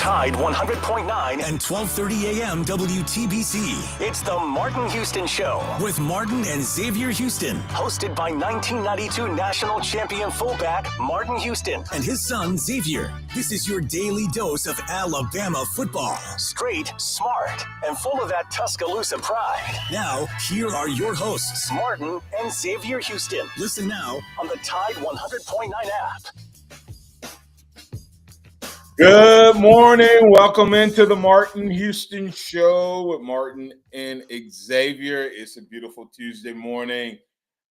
Tide 100.9 and 12:30 a.m. WTBC. It's the Martin Houston Show With Martin and Xavier Houston. hosted by 1992 national champion fullback Martin Houston. And his son, Xavier. This is your daily dose of Alabama football. Straight, smart, and full of that Tuscaloosa pride. Now, here are your hosts, Martin and Xavier Houston. Listen now On the Tide 100.9 app. Good morning. Welcome into the Martin Houston Show with Martin and Xavier. It's a beautiful Tuesday morning.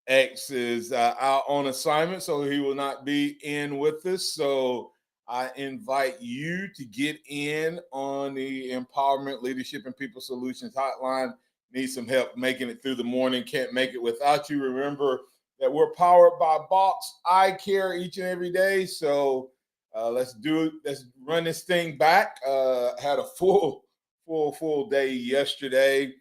X is out on assignment, so he will not be in with us. So I invite you to get in on the Empowerment, Leadership, and People Solutions hotline. Need some help making it through the morning. Can't make it without you. Remember that we're powered by Box Eye Care each and every day. So let's do it. Let's run this thing back. Had a full day yesterday.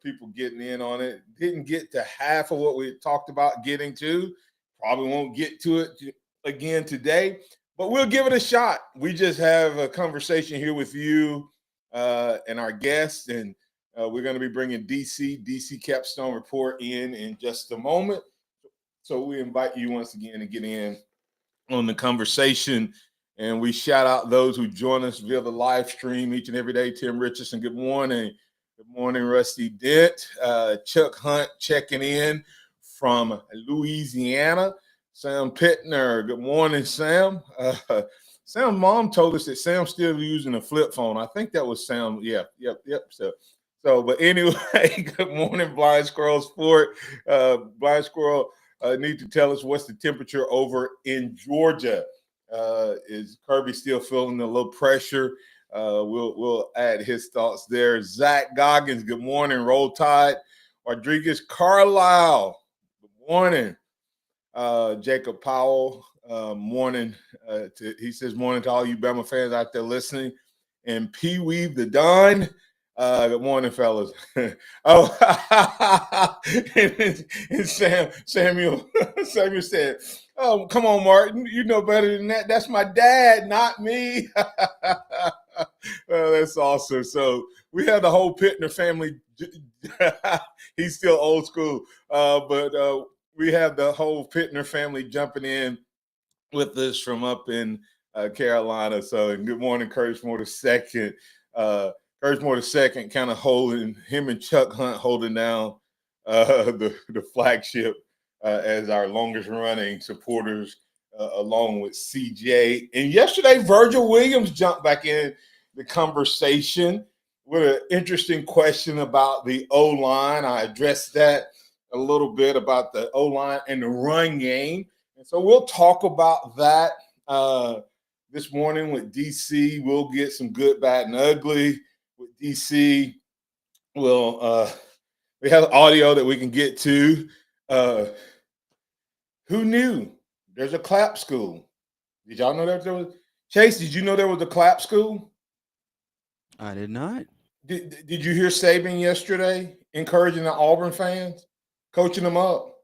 People getting in on it. Didn't get to half of what we talked about getting to. Probably won't get to it again today, but we'll give it a shot. We just have a conversation here with you and our guests, and we're going to be bringing DC Capstone Report in just a moment. So we invite you once again to get in on the conversation, and we shout out those who join us via the live stream each and every day. Tim Richardson, good morning. Good morning, Rusty Dent. Chuck Hunt checking in from Louisiana. Sam Pittner, good morning, Sam. Sam's mom told us that Sam's still using a flip phone. I think that was Sam. Yep. So, but anyway, good morning, Blind Squirrel Sport. Blind Squirrel need to tell us what's the temperature over in Georgia. Is Kirby still feeling a little pressure? We'll add his thoughts there. Zach Goggins, good morning. Roll Tide. Rodriguez Carlisle, good morning. Jacob Powell, morning. He says morning to all you Bama fans out there listening. And Pee Wee the Don. Good morning, fellas. and Samuel said, "Oh, come on, Martin. You know better than that. That's my dad, not me." That's awesome. So we have the whole Pittner family. He's still old school, but we have the whole Pittner family jumping in with us from up in Carolina. So good morning, Curtis Moore II. Curtis Moore II kind of holding him and Chuck Hunt holding down the flagship as our longest running supporters, along with CJ. And yesterday, Virgil Williams jumped back in the conversation with an interesting question about the O-line. I addressed that a little bit about the O-line and the run game. And so we'll talk about that this morning with DC. We'll get some good, bad, and ugly with DC. We have audio that we can get to. Who knew? There's a clap school. Did y'all know that there was? Chase, did you know there was a clap school? I did not. Did you hear Saban yesterday encouraging the Auburn fans, coaching them up?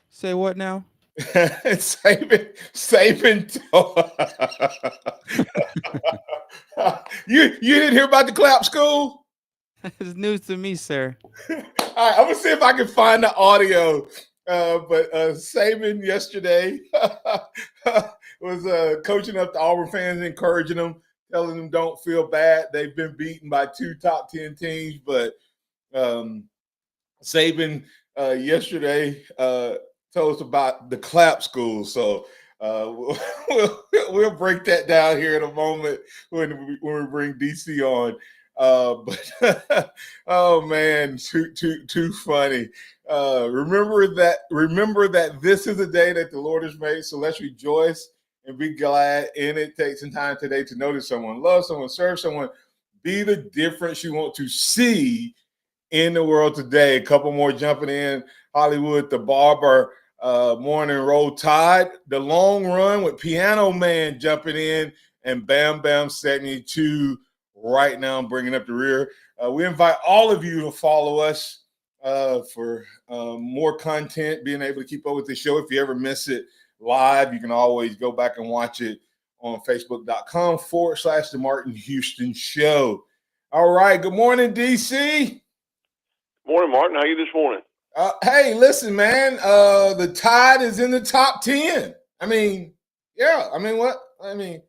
Say what now? Saban. You didn't hear about the clap school? It's news to me, sir. All right, I'm gonna see if I can find the audio. But Saban yesterday was coaching up the Auburn fans, encouraging them, telling them don't feel bad. They've been beaten by two top 10 teams, but Saban yesterday told us about the clap school. So we'll break that down here in a moment when we bring DC on. But oh man, too funny. Remember that this is a day that the Lord has made. So let's rejoice and be glad in it. Take some time today to notice someone, love someone, serve someone, be the difference you want to see in the world today. A couple more jumping in. Hollywood, the barber, morning Roll Tide, the long run with Piano Man jumping in, and Bam Bam 72 right now bringing up the rear. We invite all of you to follow us for more content, being able to keep up with the show. If you ever miss it live, you can always go back and watch it on Facebook.com/The Martin Houston Show. All right. Good morning, DC. Morning, Martin. How are you this morning? Hey, listen, man. The Tide is in the top 10. I mean, yeah. I mean, what? I mean,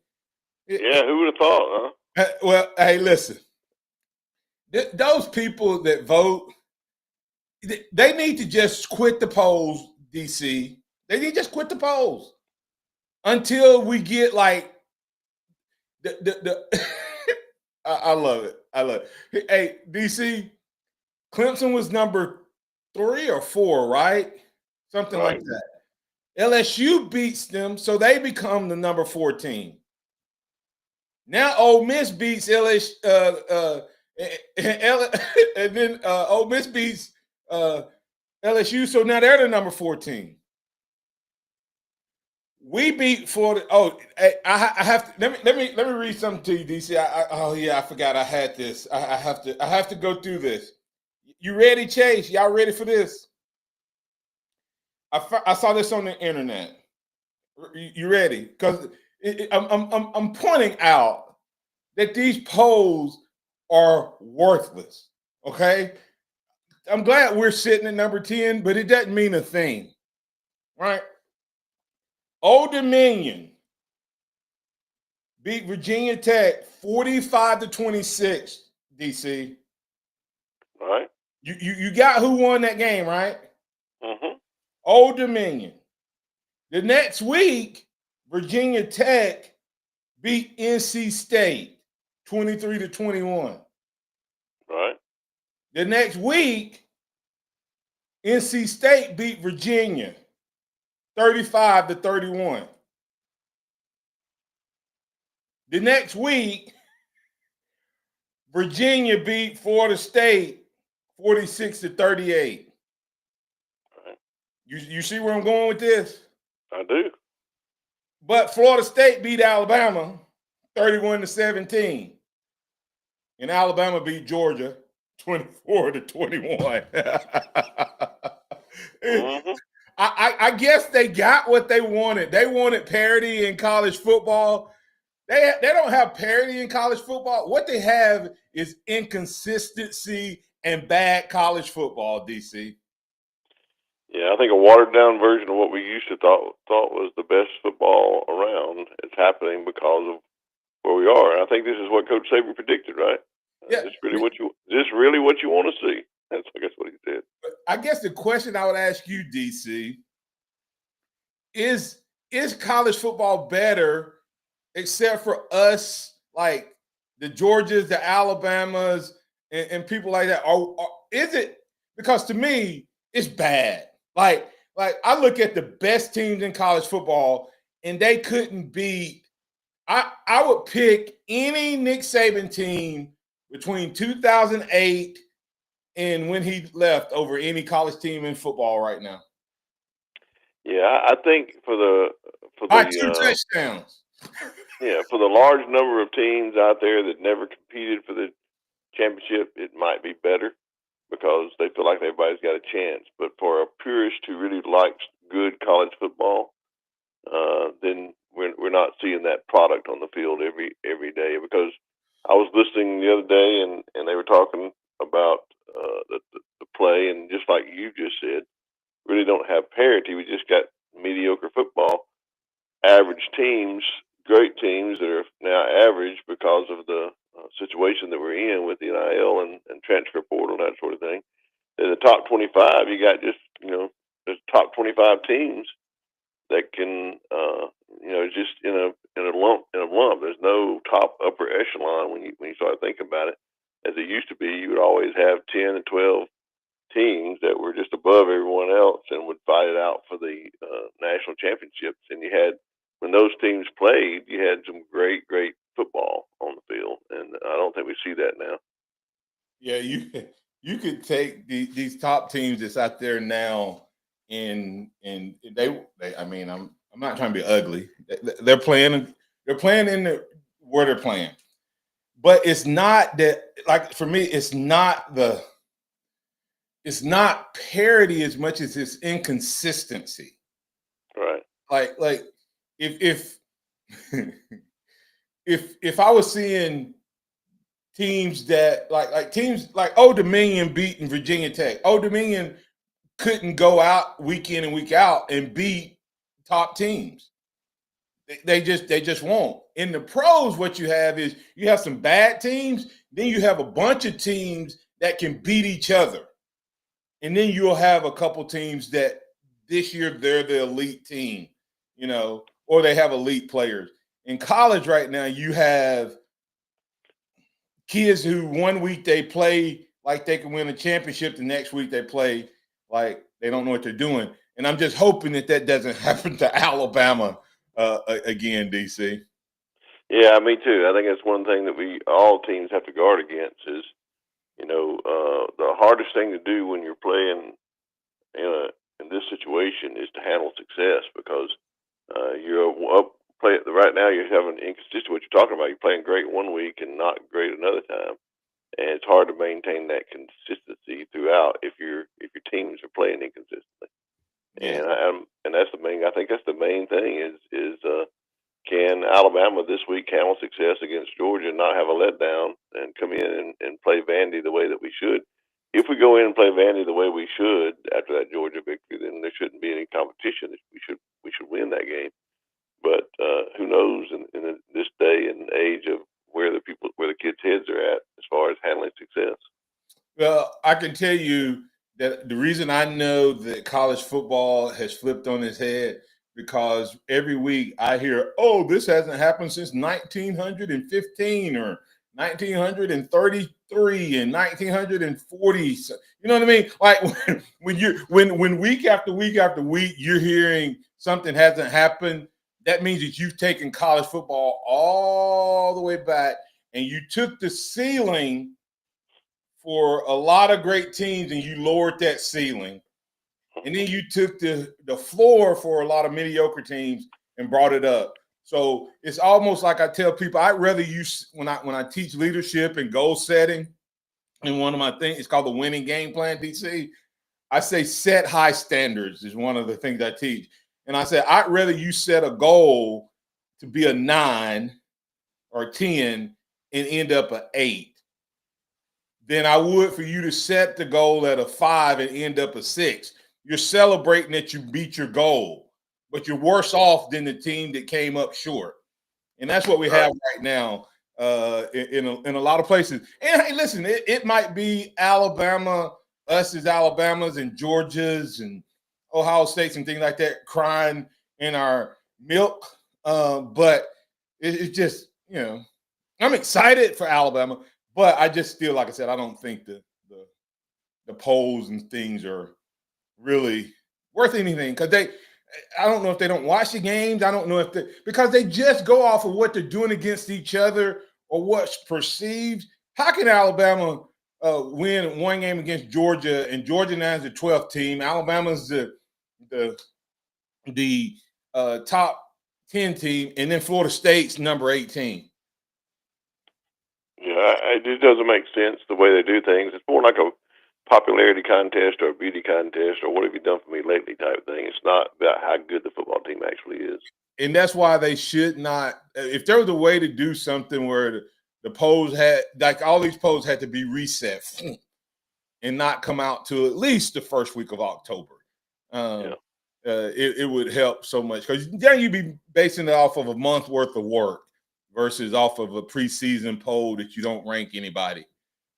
Who would have thought, huh? Well, hey, listen. Those people that vote, they need to just quit the polls, DC. They need to just quit the polls until we get like the I love it. I love it. Hey, DC, Clemson was number 3 or 4, right? Something Right. like that. LSU beats them, so they become the number 14. Now Ole Miss beats LSU, and then Ole Miss beats LSU, so now they're the number 14. We beat Florida. Oh, I have to let me read something to you, DC. I forgot I had this. I have to go through this. You ready, Chase? Y'all ready for this? I saw this on the internet. You ready? Because I'm pointing out that these polls are worthless. Okay, I'm glad we're sitting at number 10, but it doesn't mean a thing, right? Old Dominion beat Virginia Tech 45-26. DC, All right. you got who won that game, right? Mm-hmm. Old Dominion. The next week, Virginia Tech beat NC State 23-21. Right. The next week, NC State beat Virginia 35-31. The next week, Virginia beat Florida State 46-38. Right. You see where I'm going with this? I do. But Florida State beat Alabama 31-17. And Alabama beat Georgia 24-21. Mm-hmm. I guess they got what they wanted. They wanted parity in college football. They don't have parity in college football. What they have is inconsistency and bad college football, DC. Yeah, I think a watered down version of what we used to thought was the best football around is happening because of where we are. And I think this is what Coach Xavier predicted, right? Yeah. Is this really what you want to see? That's what he said. I guess the question I would ask you, DC, is college football better except for us, like the Georgias, the Alabamas, and people like that? Or is it? Because to me, it's bad. Like I look at the best teams in college football, and they couldn't beat. I would pick any Nick Saban team between 2008 and when he left over any college team in football right now. Yeah, I think for the By 2 touchdowns. Yeah, for the large number of teams out there that never competed for the championship, it might be better because they feel like everybody's got a chance. But for a purist who really likes good college football, then we're not seeing that product on the field every day. Because I was listening the other day and they were talking about the play, and just like you just said, really don't have parity. We just got mediocre football, average teams, great teams that are now average because of the situation that we're in with the NIL and transfer portal and that sort of thing. In the top 25, you got just there's top 25 teams that can just in a lump. There's no top upper echelon when you start thinking about it. As it used to be, you would always have 10 and 12 teams that were just above everyone else and would fight it out for the national championships. And you had, when those teams played, you had some great football on the field, and I don't think we see that now. Yeah, you could take these top teams that's out there now, and they I mean, I'm not trying to be ugly. They're playing in where they're playing, but it's not that, like, for me, it's not parity as much as it's inconsistency. Right. Like if if I was seeing teams that like teams like Old Dominion beating Virginia Tech, Old Dominion couldn't go out week in and week out and beat top teams. They just won't. In the pros, what you have is you have some bad teams, then you have a bunch of teams that can beat each other. And then you'll have a couple teams that this year they're the elite team, or they have elite players. In college right now, you have kids who 1 week they play like they can win a championship, the next week they play like they don't know what they're doing. And I'm just hoping that doesn't happen to Alabama again, DC. Yeah, me too. I think that's one thing that all teams have to guard against is, the hardest thing to do when you're playing in this situation is to handle success because you're up. Right now, you're having inconsistent. What you're talking about, you're playing great 1 week and not great another time, and it's hard to maintain that consistency throughout if your teams are playing inconsistently. Yeah. And that's the main. I think that's the main thing is can Alabama this week handle success against Georgia and not have a letdown and come in and play Vandy the way that we should? If we go in and play Vandy the way we should after that Georgia victory, then there shouldn't be any competition. We should win that game. But who knows in this day and age of where the kids' heads are at as far as handling success. Well, I can tell you that the reason I know that college football has flipped on its head because every week I hear, oh, this hasn't happened since 1915 or 1933 and 1940. So, you know what I mean? Like when week after week after week you're hearing something hasn't happened, that means that you've taken college football all the way back and you took the ceiling for a lot of great teams and you lowered that ceiling. And then you took the floor for a lot of mediocre teams and brought it up. So it's almost like I tell people, I'd rather when I teach leadership and goal setting, and one of my things, it's called the winning game plan, DC. I say set high standards is one of the things I teach. And I said, I'd rather you set a goal to be a 9 or 10 and end up an 8 than I would for you to set the goal at a 5 and end up a 6. You're celebrating that you beat your goal, but you're worse off than the team that came up short. And that's what we have right now in a lot of places. And hey, listen, it might be Alabama, us as Alabamas and Georgias and Ohio States and things like that crying in our milk. But it's just, I'm excited for Alabama, but I just feel, like I said, I don't think the polls and things are really worth anything because I don't know if they don't watch the games. I don't know because they just go off of what they're doing against each other or what's perceived. How can Alabama win one game against Georgia and Georgia now is the 12th team? Alabama's the top 10 team, and then Florida State's number 18. Yeah, it just doesn't make sense the way they do things. It's more like a popularity contest or a beauty contest or what have you done for me lately type thing. It's not about how good the football team actually is. And that's why they should not, if there was a way to do something where the polls had, like all these polls had to be reset and not come out to at least the first week of October. It would help so much because then you'd be basing it off of a month worth of work versus off of a preseason poll that you don't rank anybody.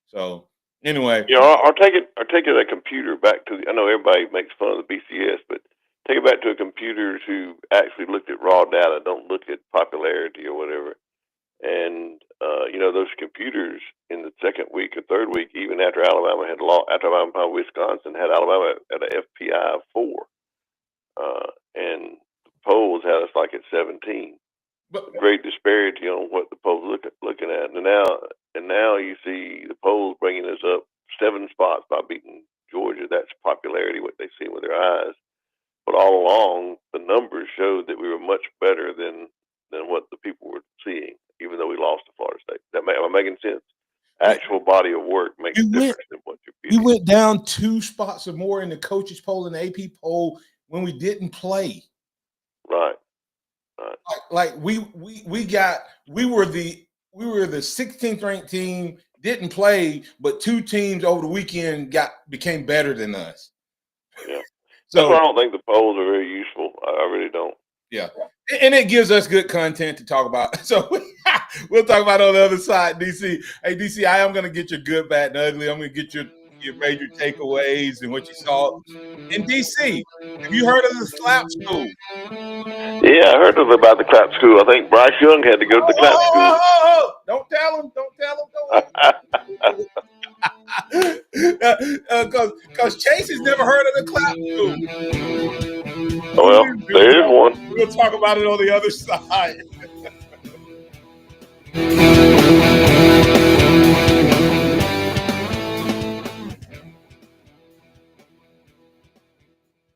So anyway, I'll take it a computer back to I know everybody makes fun of the BCS, but take it back to a computers who actually looked at raw data, don't look at popularity or whatever. And those computers in the second week or third week, even after Alabama had lost, after Alabama Wisconsin had Alabama at an FPI of 4, and the polls had us like at 17. But great disparity on what the polls looking at, and now you see the polls bringing us up 7 spots by beating Georgia. That's popularity, what they see with their eyes. But all along, the numbers showed that we were much better than what the people were seeing, even though we lost to Florida State. Am I making sense? Actual body of work makes a difference than what you're feeling. We went down 2 spots or more in the coaches poll and the AP poll when we didn't play. Right. Right. Like we were the 16th ranked team, didn't play, but two teams over the weekend became better than us. Yeah. That's why So I don't think the polls are very useful. I really don't. yeah, and it gives us good content to talk about. So we'll talk about on the other side, DC. Hey, DC, I am going to get your good, bad, and ugly. I'm going to get your major takeaways and what you saw in DC. Have you heard of the slap school? Yeah, I heard about the clap school. I think Bryce Young had to go to the clap school. Don't tell him. Because Chase has never heard of the clap school. Well, there is one. We'll talk about it on the other side.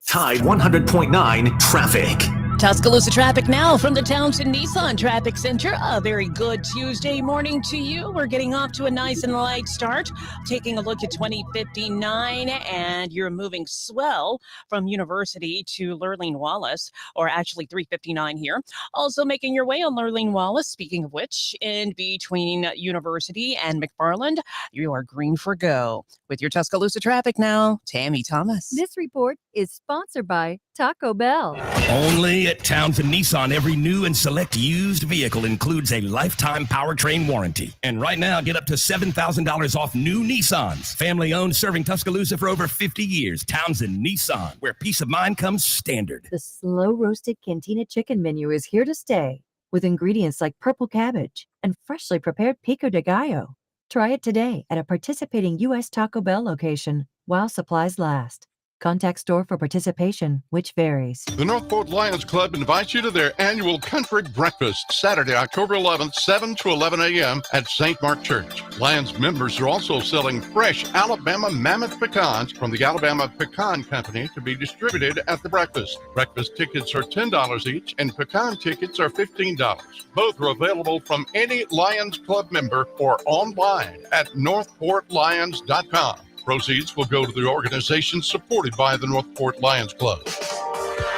Tide 100.9 traffic. Tuscaloosa traffic now from the Townsend Nissan Traffic Center. A very good Tuesday morning to you. We're getting off to a nice and light start. Taking a look at 2059, and you're moving swell from University to Lurleen Wallace, or actually 359 here. Also making your way on Lurleen Wallace, speaking of which, in between University and McFarland, you are green for go. With your Tuscaloosa traffic now, Tammy Thomas. This report is sponsored by Taco Bell. Only at Townsend Nissan, every new and select used vehicle includes a lifetime powertrain warranty. And right now, get up to $7,000 off new Nissans. Family owned, serving Tuscaloosa for over 50 years. Townsend Nissan, where peace of mind comes standard. The slow roasted Cantina chicken menu is here to stay, with ingredients like purple cabbage and freshly prepared pico de gallo. Try it today at a participating U.S. Taco Bell location while supplies last. Contact store for participation, which varies. The Northport Lions Club invites you to their annual country breakfast, Saturday, October 11th, 7 to 11 a.m. at St. Mark Church. Lions members are also selling fresh Alabama Mammoth pecans from the Alabama Pecan Company to be distributed at the breakfast. Breakfast tickets are $10 each, and pecan tickets are $15. Both are available from any Lions Club member or online at northportlions.com. Proceeds will go to the organization supported by the Northport Lions Club.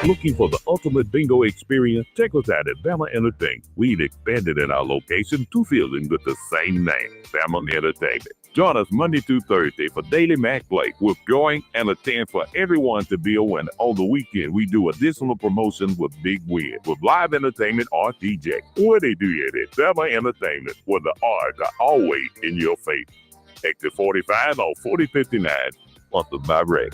Looking for the ultimate bingo experience? Check us out at Bama Entertainment. We've expanded in our location to fields with the same name, Bama Entertainment. Join us Monday through Thursday for daily match play with drawing and a chance for everyone to be a winner. On the weekend, we do additional promotions with big wins, with live entertainment or DJ. Where they do it at Bama Entertainment, where the odds are always in your favor. Exit 45 or 4059, sponsored by Ray.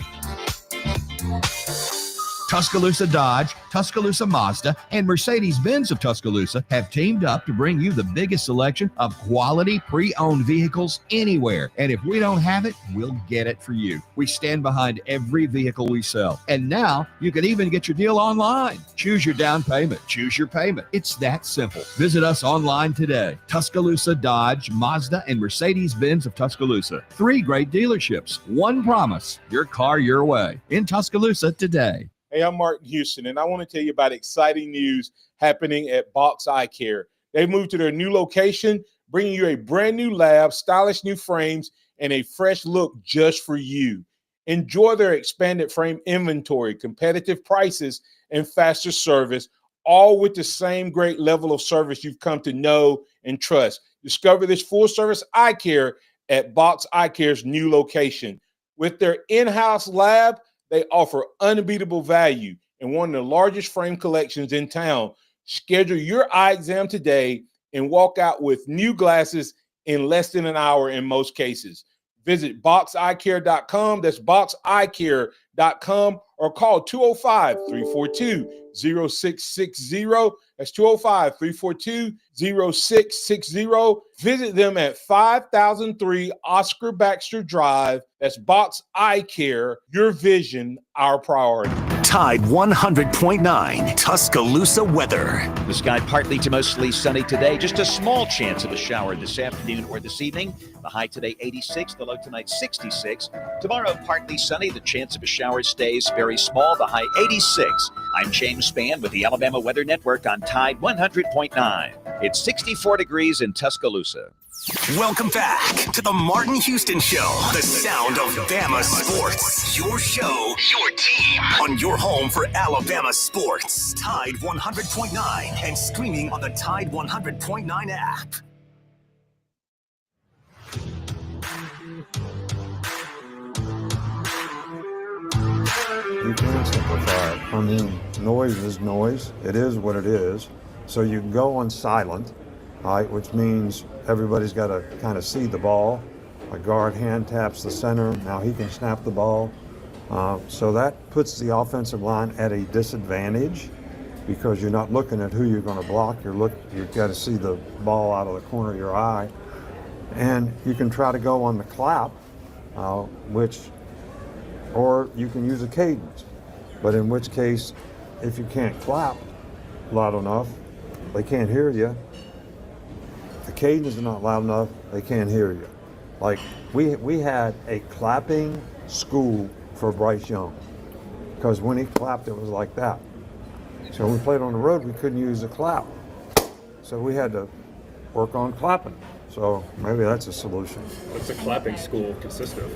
Tuscaloosa Dodge, Tuscaloosa Mazda, and Mercedes-Benz of Tuscaloosa have teamed up to bring you the biggest selection of quality pre-owned vehicles anywhere. And if we don't have it, we'll get it for you. We stand behind every vehicle we sell. And now you can even get your deal online. Choose your down payment. Choose your payment. It's that simple. Visit us online today. Tuscaloosa Dodge, Mazda, and Mercedes-Benz of Tuscaloosa. 3 great dealerships. One promise. Your car your way. In Tuscaloosa today. Hey, I'm Martin Houston, and I want to tell you about exciting news happening at Box Eye Care. They moved to their new location, bringing you a brand new lab, stylish new frames, and a fresh look just for you. Enjoy their expanded frame inventory, competitive prices, and faster service, all with the same great level of service you've come to know and trust. Discover this full-service eye care at Box Eye Care's new location. With their in-house lab, they offer unbeatable value and one of the largest frame collections in town. Schedule your eye exam today and walk out with new glasses in less than an hour in most cases. Visit boxeyecare.com. That's boxeyecare.com, or call 205-342-0660. That's 205-342-0660. Visit them at 5003 Oscar Baxter Drive. That's Box Eye Care. Your vision, our priority. Tide 100.9 Tuscaloosa weather. The sky partly to mostly sunny today. Just a small chance of a shower this afternoon or this evening. The high today 86, the low tonight 66. Tomorrow partly sunny. The chance of a shower stays very small. The high 86. I'm James Spann with the Alabama Weather Network on Tide 100.9. It's 64 degrees in Tuscaloosa. Welcome back to the Martin Houston Show, the sound of Bama sports. Your show, your team, on your home for Alabama sports. Tide 100.9 and streaming on the Tide 100.9 app. You can simplify it. I mean, noise is noise. It is what it is. So you can go on silent, right, which means everybody's got to kind of see the ball. A guard hand taps the center. Now he can snap the ball. So that puts the offensive line at a disadvantage because you're not looking at who you're going to block. You've got to see the ball out of the corner of your eye. And you can try to go on the clap, or you can use a cadence. But in which case, if you can't clap loud enough, they can't hear you. The cadence is not loud enough, they can't hear you. Like, we had a clapping school for Bryce Young, because when he clapped, it was like that. So when we played on the road, we couldn't use a clap. So we had to work on clapping. So maybe that's a solution. What's the clapping school consist of?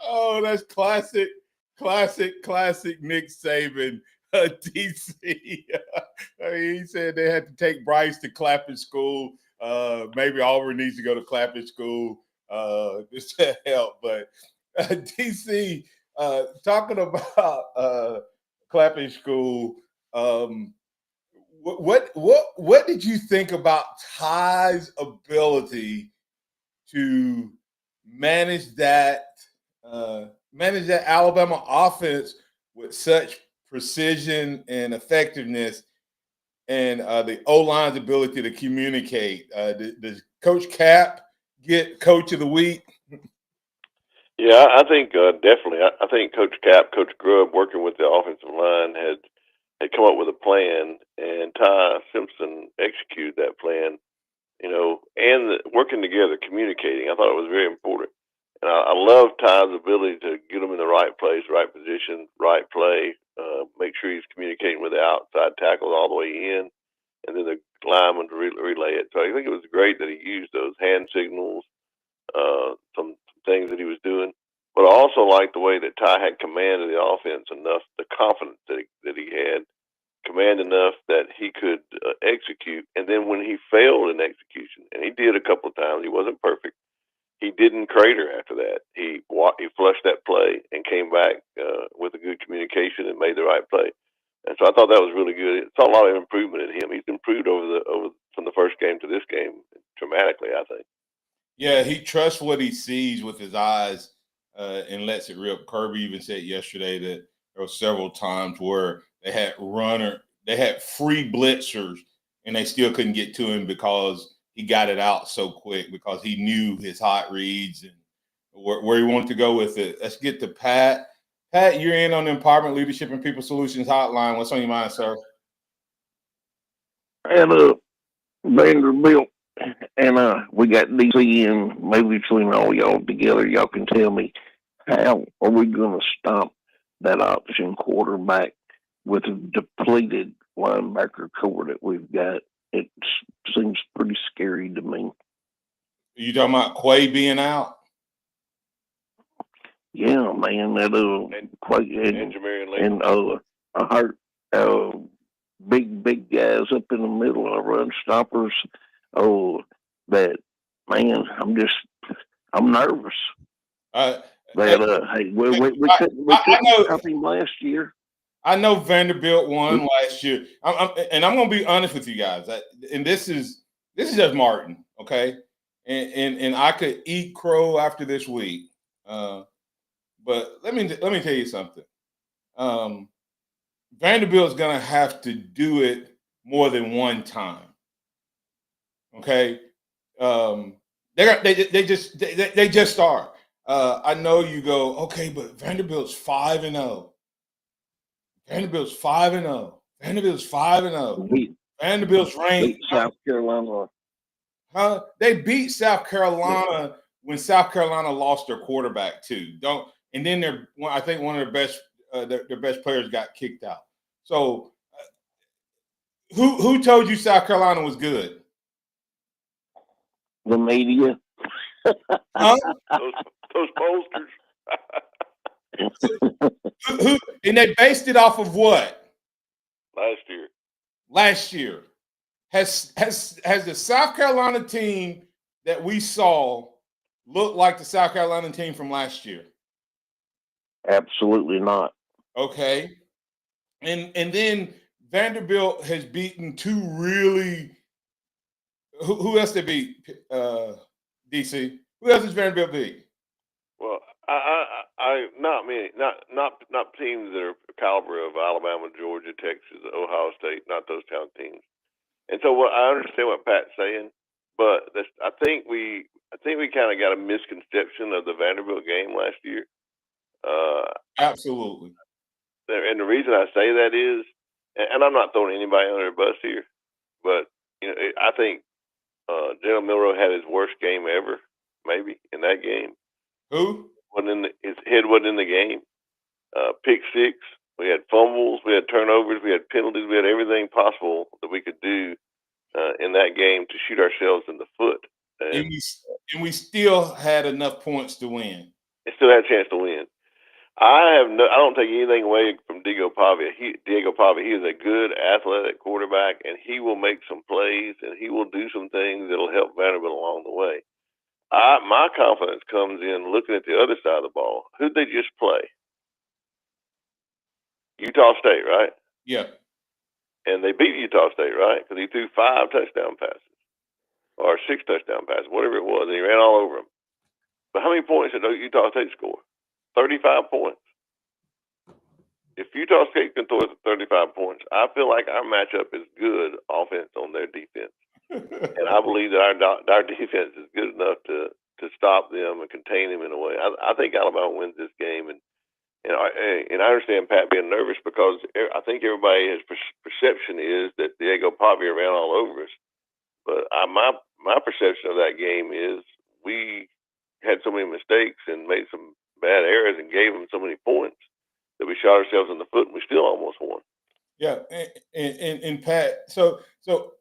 Oh, that's classic Nick Saban. DC. He said they had to take Bryce to clapping school. Maybe Auburn needs to go to clapping school just to help. But DC, talking about clapping school, what did you think about Ty's ability to manage that Alabama offense with such precision and effectiveness, and the O-line's ability to communicate? Does Coach Cap get Coach of the Week? Yeah, I think definitely. I think Coach Cap, Coach Grubb, working with the offensive line, had come up with a plan, and Ty Simpson executed that plan. And working together, communicating. I thought it was very important. And I love Ty's ability to get them in the right place, right position, right play, make sure he's communicating with the outside tackles all the way in, and then the lineman to relay it. So I think it was great that he used those hand signals, some things that he was doing. But I also liked the way that Ty had command of the offense enough, the confidence that he had, command enough that he could execute. And then when he failed in execution, and he did a couple of times, he wasn't perfect, he didn't crater after that. He flushed that play and came back with a good communication and made the right play. And so I thought that was really good. It's a lot of improvement in him. He's improved over from the first game to this game dramatically, I think. Yeah, he trusts what he sees with his eyes and lets it rip. Kirby even said yesterday that there were several times where they had free blitzers and they still couldn't get to him because he got it out so quick, because he knew his hot reads and where he wanted to go with it. Let's get to Pat. Pat, you're in on the Empowerment Leadership and People Solutions Hotline. What's on your mind, sir? And Vanderbilt, and we got DC, and maybe between all y'all together, y'all can tell me, how are we going to stop that option quarterback with a depleted linebacker core that we've got? It seems pretty scary to me. Are you talking about Quay being out? Yeah, man, that I heard big guys up in the middle of run stoppers. That man, I'm nervous. Hey, we couldn't stop him last year. I know Vanderbilt won last year, and I'm going to be honest with you guys. And this is just Martin, okay? And I could eat crow after this week, but let me tell you something. Vanderbilt's going to have to do it more than one time, okay? They just are. I know you go, okay, but Vanderbilt's 5-0. Vanderbilt's 5-0. Vanderbilt's 5-0. Vanderbilt's ranked. South Carolina. They beat South Carolina when South Carolina lost their quarterback too. And then I think one of their best players got kicked out. So Who told you South Carolina was good? The media. Huh? Those posters. And they based it off of what? Last year. Has the South Carolina team that we saw looked like the South Carolina team from last year? Absolutely not. Okay. And then Vanderbilt has beaten two really. Who else they beat? DC. Who else has Vanderbilt beat? Well, I not many, not teams that are caliber of Alabama, Georgia, Texas, Ohio State, not those town teams. And so, what I understand what Pat's saying, but I think we kind of got a misconception of the Vanderbilt game last year. Absolutely. And the reason I say that is, and I'm not throwing anybody under the bus here, but I think General Milroe had his worst game ever, maybe in that game. Who? His head wasn't in the game. Pick six. We had fumbles. We had turnovers. We had penalties. We had everything possible that we could do in that game to shoot ourselves in the foot. And we still had enough points to win. And still had a chance to win. I don't take anything away from Diego Pavia. He is a good athletic quarterback, and he will make some plays, and he will do some things that'll help Vanderbilt along the way. My confidence comes in looking at the other side of the ball. Who'd they just play? Utah State, right? Yeah. And they beat Utah State, right? Because he threw 5 touchdown passes or 6 touchdown passes, whatever it was, and he ran all over them. But how many points did Utah State score? 35 points. If Utah State can throw it to 35 points, I feel like our matchup is good offense on their defense. And I believe that our defense is good enough to stop them and contain them in a way. I think Alabama wins this game, and I understand Pat being nervous because I think everybody's perception is that Diego Pavia ran all over us. But my perception of that game is we had so many mistakes and made some bad errors and gave them so many points that we shot ourselves in the foot and we still almost won. Yeah, and Pat, so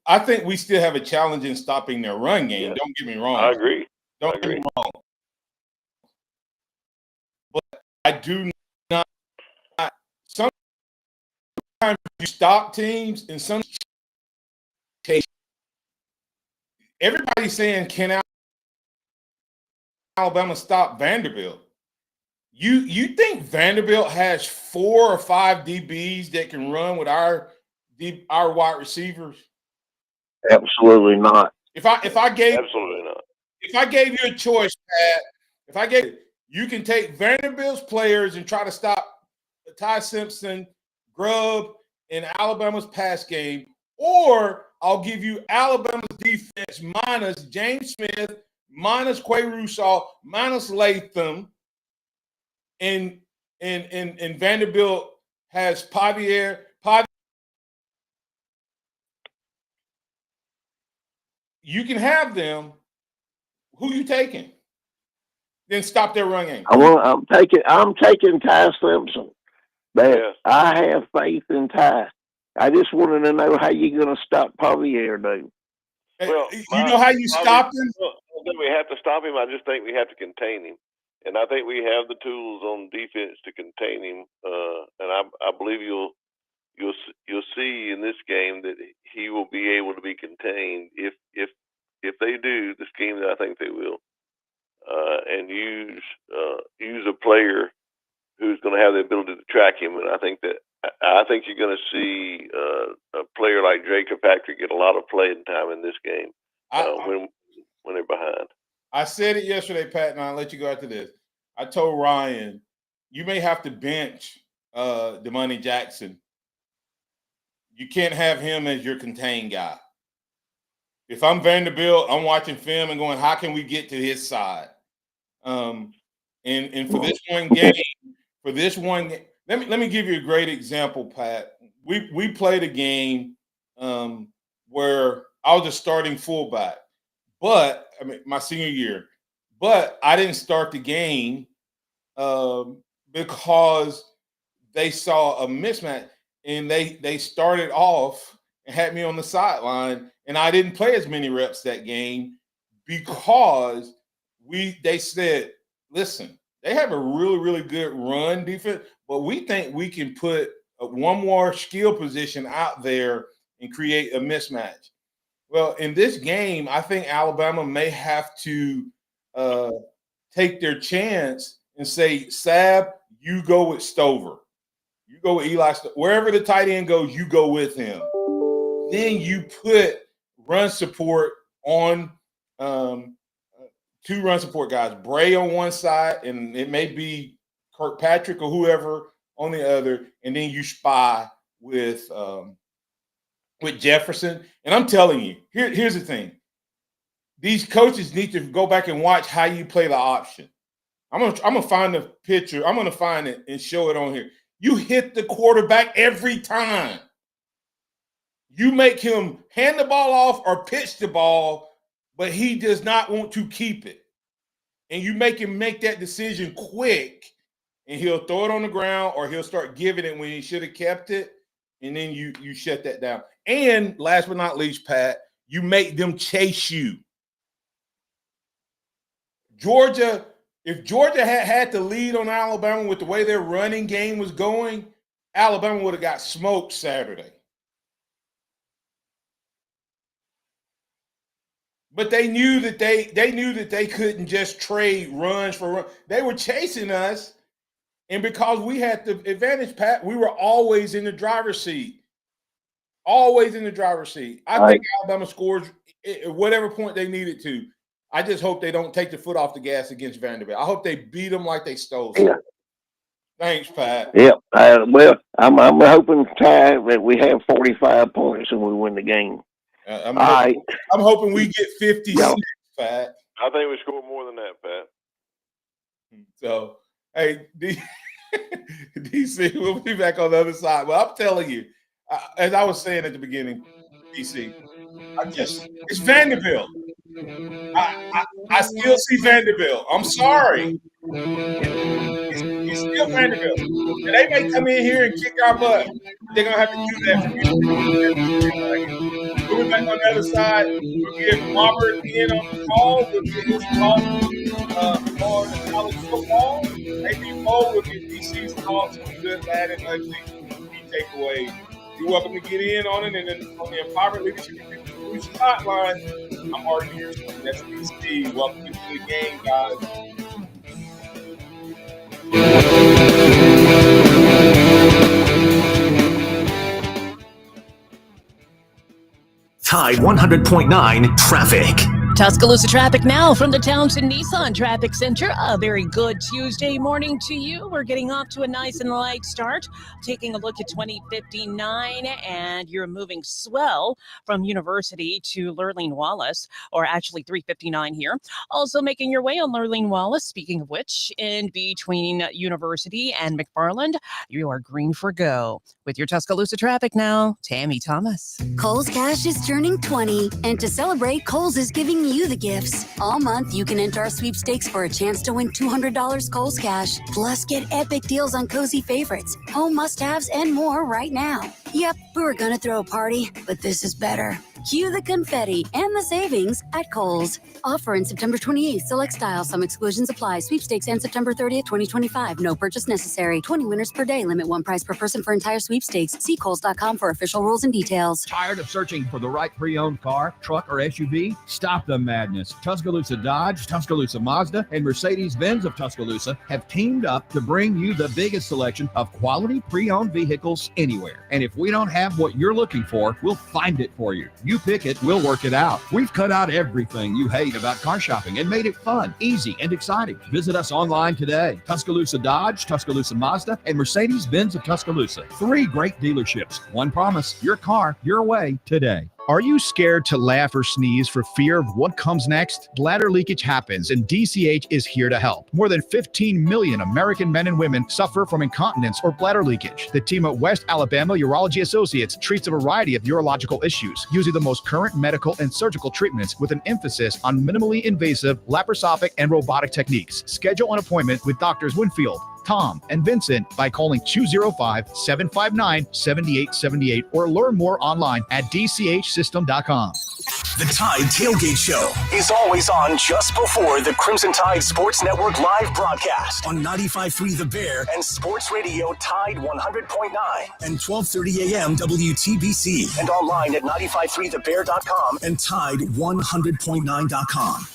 I think we still have a challenge in stopping their run game. Yeah. Don't get me wrong. I agree. Don't get me wrong. But I do not. Sometimes you stop teams, and some everybody's saying, "Can Alabama stop Vanderbilt?" You think Vanderbilt has 4 or 5 DBs that can run with our wide receivers? Absolutely not. If I gave absolutely not. If I gave you a choice, Pat, you can take Vanderbilt's players and try to stop Ty Simpson, Grubb, and Alabama's pass game, or I'll give you Alabama's defense minus James Smith, minus Quay Russaw, minus Latham. And Vanderbilt has Pavia. You can have them. Who you taking? Then stop their run game. I'm taking Ty Simpson. But I have faith in Ty. I just wanted to know how you're going to stop Pavia, dude. Well, you know how you stop him? Well, we have to stop him. I just think we have to contain him. And I think we have the tools on defense to contain him, and I believe you'll see in this game that he will be able to be contained if they do the scheme that I think they will, and use a player who's going to have the ability to track him. And I think you're going to see a player like Jacob Patrick get a lot of playing time in this game when they're behind. I said it yesterday, Pat, and I'll let you go after this. I told Ryan, you may have to bench Damani Jackson. You can't have him as your contained guy. If I'm Vanderbilt, I'm watching film and going, how can we get to his side? And for this one game, let me give you a great example, Pat. We played a game where I was a starting fullback. But my senior year, but I didn't start the game because they saw a mismatch, and they started off and had me on the sideline, and I didn't play as many reps that game because they said, listen, they have a really, really good run defense, but we think we can put one more skill position out there and create a mismatch. Well, in this game, I think Alabama may have to take their chance and say, Sab, you go with Stover. You go with Eli. Wherever the tight end goes, you go with him. Then you put run support on two run support guys, Bray on one side, and it may be Kirkpatrick or whoever on the other, and then you spy with Jefferson. And I'm telling you, here's the thing. These coaches need to go back and watch how you play the option. I'm gonna find the picture. I'm gonna find it and show it on here. You hit the quarterback every time. You make him hand the ball off or pitch the ball, but he does not want to keep it. And you make him make that decision quick, and he'll throw it on the ground or he'll start giving it when he should have kept it, and then you shut that down. And last but not least, Pat, you make them chase you. Georgia, if Georgia had to lead on Alabama with the way their running game was going, Alabama would have got smoked Saturday. But they knew that they couldn't just trade runs for runs. They were chasing us, and because we had the advantage, Pat, we were always in the driver's seat. Always in the driver's seat. I think Alabama scores at whatever point they needed to. I just hope they don't take the foot off the gas against Vanderbilt. I hope they beat them like they stole something. Yeah. Thanks, Pat. Yeah. Well, I'm hoping, Ty, that we have 45 points and we win the game. I'm hoping we get 56, Pat. I think we score more than that, Pat. So, hey, DC, we'll be back on the other side. Well, I'm telling you, as I was saying at the beginning, DC, it's Vanderbilt. I still see Vanderbilt. I'm sorry. It's still Vanderbilt. And they may come in here and kick our butt. They're going to have to do that for you. We'll be back on the other side. We'll get Robert in on the call. We'll get his thoughts on college football. Maybe Mo will get DC's thoughts on good, bad, and ugly key takeaways. You're welcome to get in on it. And then on the Empowerment Leadership Hotline, I'm Martin Houston. That's DC. Welcome to the game, guys. Tide 100.9 traffic. Tuscaloosa traffic now from the Townsend Nissan Traffic Center. A very good Tuesday morning to you. We're getting off to a nice and light start. Taking a look at 2059, and you're moving swell from University to Lurleen Wallace, or actually 359 here. Also making your way on Lurleen Wallace. Speaking of which, in between University and McFarland, you are green for go. With your Tuscaloosa traffic now, Tammy Thomas. Kohl's Cash is turning 20, and to celebrate, Kohl's is giving you the gifts. All month, you can enter our sweepstakes for a chance to win $200 Kohl's Cash. Plus, get epic deals on cozy favorites, home must-haves, and more right now. Yep, we were gonna throw a party, but this is better. Cue the confetti and the savings at Kohl's. Offer in September 28th. Select styles. Some exclusions apply. Sweepstakes and September 30th, 2025. No purchase necessary. 20 winners per day. Limit one price per person for entire sweepstakes. See Kohls.com for official rules and details. Tired of searching for the right pre-owned car, truck, or SUV? Stop the madness. Tuscaloosa Dodge, Tuscaloosa Mazda, and Mercedes-Benz of Tuscaloosa have teamed up to bring you the biggest selection of quality pre-owned vehicles anywhere. And if we don't have what you're looking for, we'll find it for you. You pick it, we'll work it out. We've cut out everything you hate about car shopping and made it fun, easy, and exciting. Visit us online today. Tuscaloosa Dodge, Tuscaloosa Mazda, and Mercedes-Benz of Tuscaloosa. 3 great dealerships. One promise, your car, your way today. Are you scared to laugh or sneeze for fear of what comes next? Bladder leakage happens, and DCH is here to help. More than 15 million American men and women suffer from incontinence or bladder leakage. The team at West Alabama Urology Associates treats a variety of urological issues, using the most current medical and surgical treatments with an emphasis on minimally invasive laparoscopic and robotic techniques. Schedule an appointment with Doctors Winfield, Tom and Vincent by calling 205-759-7878 or learn more online at dchsystem.com. The Tide Tailgate Show is always on just before the Crimson Tide Sports Network live broadcast on 95.3 The Bear and Sports Radio Tide 100.9 and 12:30 a.m. WTBC and online at 953thebear.com and Tide100.9.com.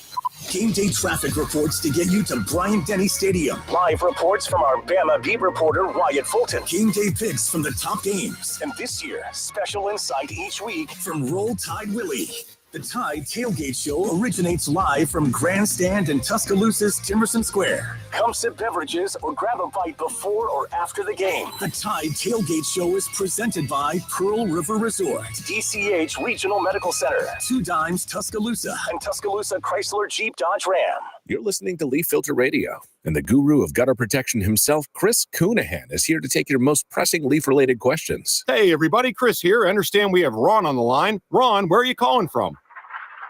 Game day traffic reports to get you to Bryant-Denny Stadium. Live reports from our Bama beat reporter, Wyatt Fulton. Game day picks from the top games. And this year, special insight each week from Roll Tide Willie. The Tide Tailgate Show originates live from Grandstand in Tuscaloosa's Timerson Square. Come sip beverages or grab a bite before or after the game. The Tide Tailgate Show is presented by Pearl River Resort, DCH Regional Medical Center, 2 Dimes Tuscaloosa, and Tuscaloosa Chrysler Jeep Dodge Ram. You're listening to Leaf Filter Radio, and the guru of gutter protection himself, Chris Coonahan, is here to take your most pressing leaf-related questions. Hey, everybody, Chris here. I understand we have Ron on the line. Ron, where are you calling from?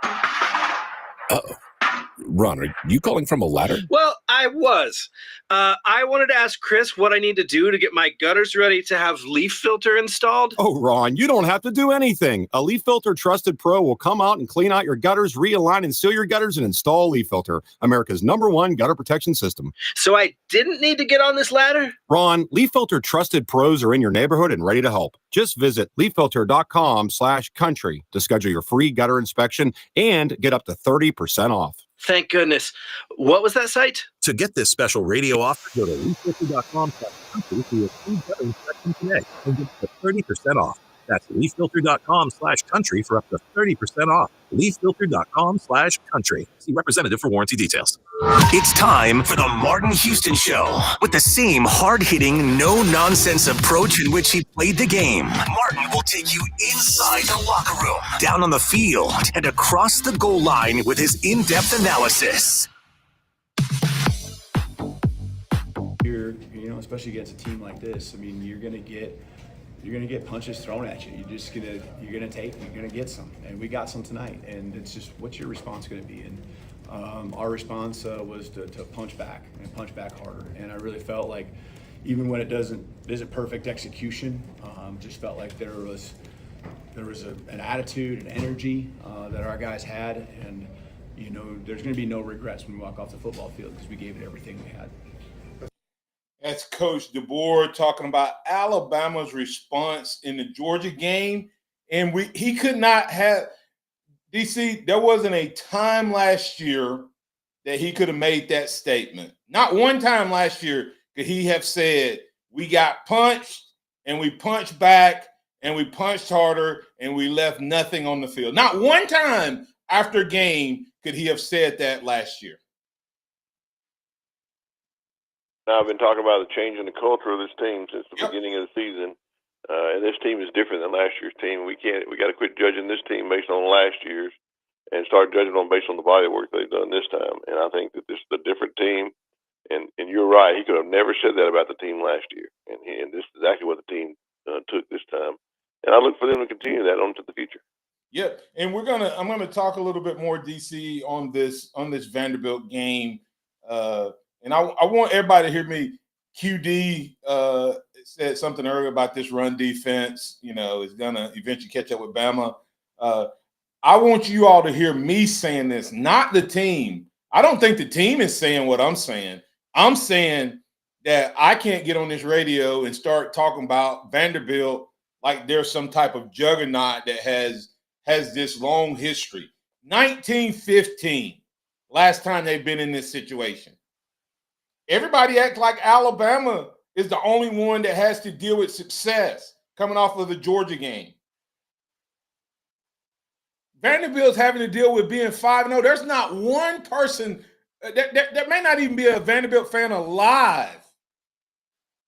Uh-oh. Ron, are you calling from a ladder? Well, I was. I wanted to ask Chris what I need to do to get my gutters ready to have leaf filter installed. Oh, Ron, you don't have to do anything. A Leaf Filter Trusted Pro will come out and clean out your gutters, realign and seal your gutters, and install Leaf Filter, America's #1 gutter protection system. So I didn't need to get on this ladder? Ron, Leaf Filter Trusted Pros are in your neighborhood and ready to help. Just visit leaffilter.com/country to schedule your free gutter inspection and get up to 30% off. Thank goodness. What was that site? To get this special radio offer, go to leaffilter.com/country for your free gutter inspection today and get up to 30% off. That's leaffilter.com/country for up to 30% off. leaffilter.com/country. See representative for warranty details. It's time for the Martin Houston Show. With the same hard-hitting, no-nonsense approach in which he played the game, Martin will take you inside the locker room, down on the field, and across the goal line with his in-depth analysis. Especially against a team like this, I mean, you're gonna get punches thrown at you. You're gonna get some, and we got some tonight. And it's just, what's your response gonna be? And our response was to punch back and punch back harder. And I really felt like, even when it isn't perfect execution, just felt like there was an attitude and energy that our guys had, and there's gonna be no regrets when we walk off the football field because we gave it everything we had. That's Coach DeBoer talking about Alabama's response in the Georgia game. And he could not have – DC, there wasn't a time last year that he could have made that statement. Not one time last year could he have said, we got punched and we punched back and we punched harder and we left nothing on the field. Not one time after a game could he have said that last year. Now, I've been talking about the change in the culture of this team since the beginning of the season, and this team is different than last year's team. We got to quit judging this team based on last year's and start judging them based on the body work they've done this time. And I think that this is a different team. And you're right, he could have never said that about the team last year. And this is exactly what the team took this time. And I look for them to continue that on to the future. Yep, and I'm gonna talk a little bit more, DC, on this Vanderbilt game. And I want everybody to hear me. QD said something earlier about this run defense, is going to eventually catch up with Bama. I want you all to hear me saying this, not the team. I don't think the team is saying what I'm saying. I'm saying that I can't get on this radio and start talking about Vanderbilt like there's some type of juggernaut that has this long history. 1915, last time they've been in this situation. Everybody acts like Alabama is the only one that has to deal with success coming off of the Georgia game. Vanderbilt's having to deal with being 5-0. There's not one person that may not even be a Vanderbilt fan alive.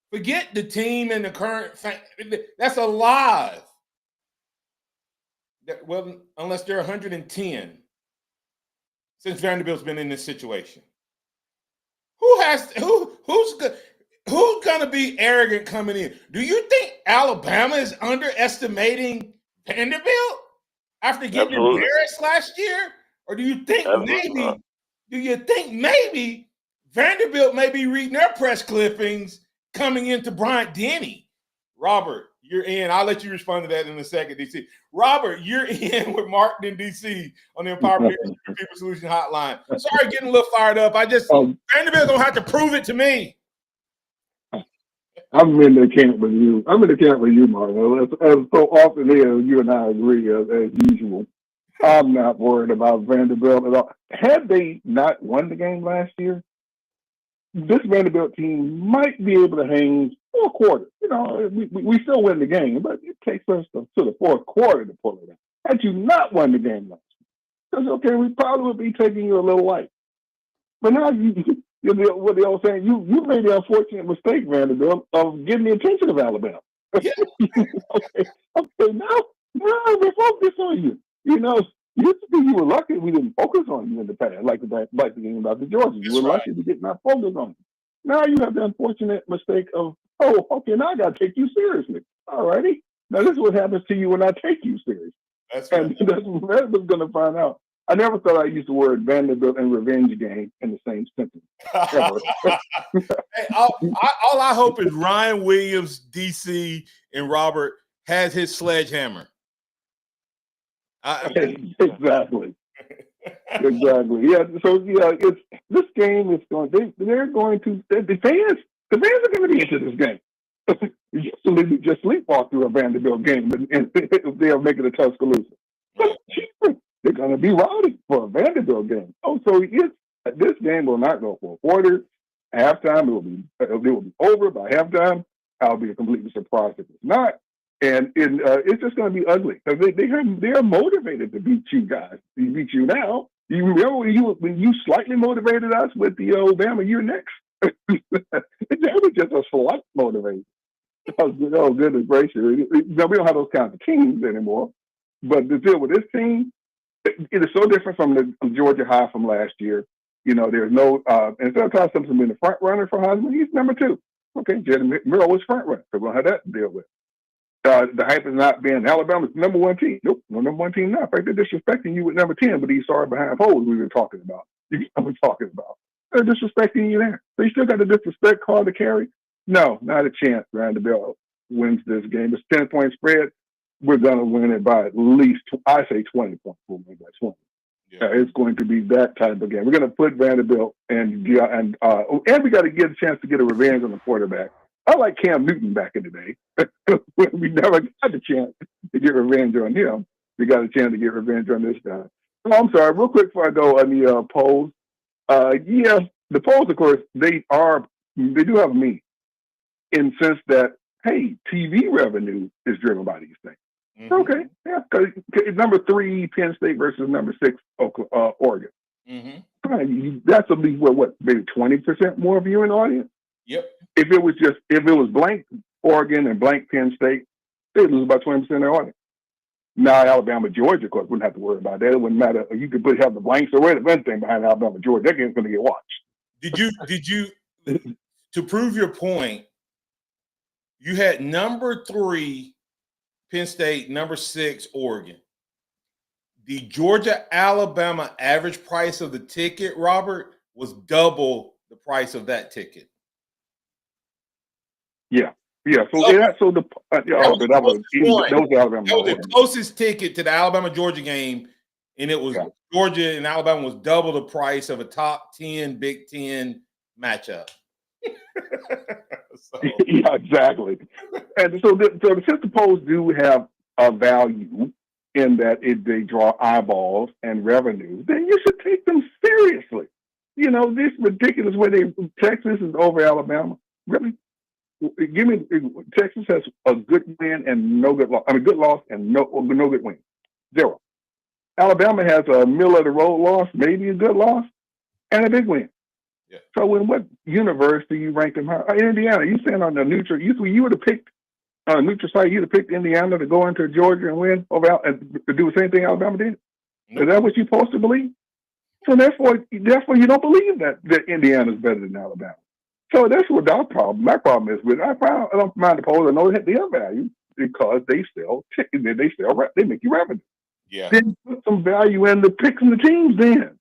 Forget the team and the current fan. That's alive. Well, unless they're 110 since Vanderbilt's been in this situation. Who's gonna be arrogant coming in? Do you think Alabama is underestimating Vanderbilt after getting embarrassed last year? Or do you think maybe Vanderbilt may be reading their press clippings coming into Bryant-Denny. Robert, you're in. I'll let you respond to that in a second, DC. Robert, you're in with Martin in DC on the Empowerment People Solution Hotline. Sorry, getting a little fired up. Vanderbilt don't have to prove it to me. I'm in the camp with you. Martin. As so often is, you and I agree as usual. I'm not worried about Vanderbilt at all. Had they not won the game last year, this Vanderbilt team might be able to hang for a quarter. We still win the game, but it takes us to the fourth quarter to pull it out. Had you not won the game last year, that's okay. We probably would be taking you a little light. But now what they all saying, you made the unfortunate mistake, Vanderbilt, of getting the attention of Alabama. Yeah. Okay, now we focus on you. Used to be you were lucky we didn't focus on you in the past, like the game about the Georgia. You were lucky to get not focused on you. Now you have the unfortunate mistake of, okay, now I got to take you seriously. All righty. Now this is what happens to you when I take you seriously. That's right. And that's what Vanderbilt's going to find out. I never thought I'd use the word Vanderbilt and revenge game in the same sentence. Hey, all I hope is Ryan Williams, DC, and Robert has his sledgehammer. Exactly. Yeah. So this game is going. They're going to the fans. The fans are going to be into this game. You just sleepwalk through a Vanderbilt game, and they'll make it a Tuscaloosa. They're going to be rowdy for a Vanderbilt game. So this game will not go for a quarter. Halftime, it will be over by halftime. I'll be completely surprised if it's not. And it's just going to be ugly because they're motivated to beat you guys. They beat you now. You remember when you slightly motivated us with the Alabama, you're next. They were just a slight motivation. Goodness gracious. Now, we don't have those kinds of teams anymore. But to deal with this team, it is so different from the Georgia High from last year. There's no, instead of Todd Simpson being the front runner for Heisman, he's number 2. Okay, Jalen Merrill was front runner. So we don't have that to deal with. The hype is not being Alabama's number 1 team. Nope, no number 1 team now. In fact, they're disrespecting you with number 10, but these sorry behind holes we were talking about. They're disrespecting you there. So you still got the disrespect card to carry? No, not a chance. Vanderbilt wins this game. It's 10-point spread. We're going to win it by at least, I say 20 points. We'll win by 20. Yeah. It's going to be that type of game. We're going to put Vanderbilt and we got to get a chance to get a revenge on the quarterback. I like Cam Newton back in the day. We never got the chance to get revenge on him. We got a chance to get revenge on this guy. Oh, I'm sorry, real quick before I go on the polls. The polls, of course, they do have me in the sense that, hey, TV revenue is driven by these things. Mm-hmm. Okay, yeah, because number 3 Penn State versus number 6 Oregon. Mm-hmm. That's at least maybe 20% more viewing audience. Yep. If it was blank Oregon and blank Penn State, they'd lose about 20% of their audience. Now Alabama, Georgia, of course, wouldn't have to worry about that. It wouldn't matter. You could have the blanks or anything behind Alabama, Georgia. That game's going to get watched. Did you to prove your point? You had number 3 Penn State, number 6 Oregon. The Georgia-Alabama average price of the ticket, Robert, was double the price of that ticket. Yeah. So the closest ticket to the Alabama-Georgia game, and it was Georgia and Alabama was double the price of a top 10 Big Ten matchup. Yeah, exactly. And so since the polls do have a value in that they draw eyeballs and revenue, then you should take them seriously. This ridiculous way Texas is over Alabama. Really? Give me Texas has a good win and no good loss. I mean, good loss and no good win. 0. Alabama has a middle of the road loss, maybe a good loss, and a big win. Yeah. So in what universe do you rank them high? Indiana, you saying on the neutral, you would have picked on a neutral site, you'd have picked Indiana to go into Georgia and win and to do the same thing Alabama did? Is that what you're supposed to believe? So therefore you don't believe that Indiana is better than Alabama. So that's what our problem. My problem is I don't mind the polls. I know they have value because they make you revenue. Yeah. Then put some value in the picks and the teams. Then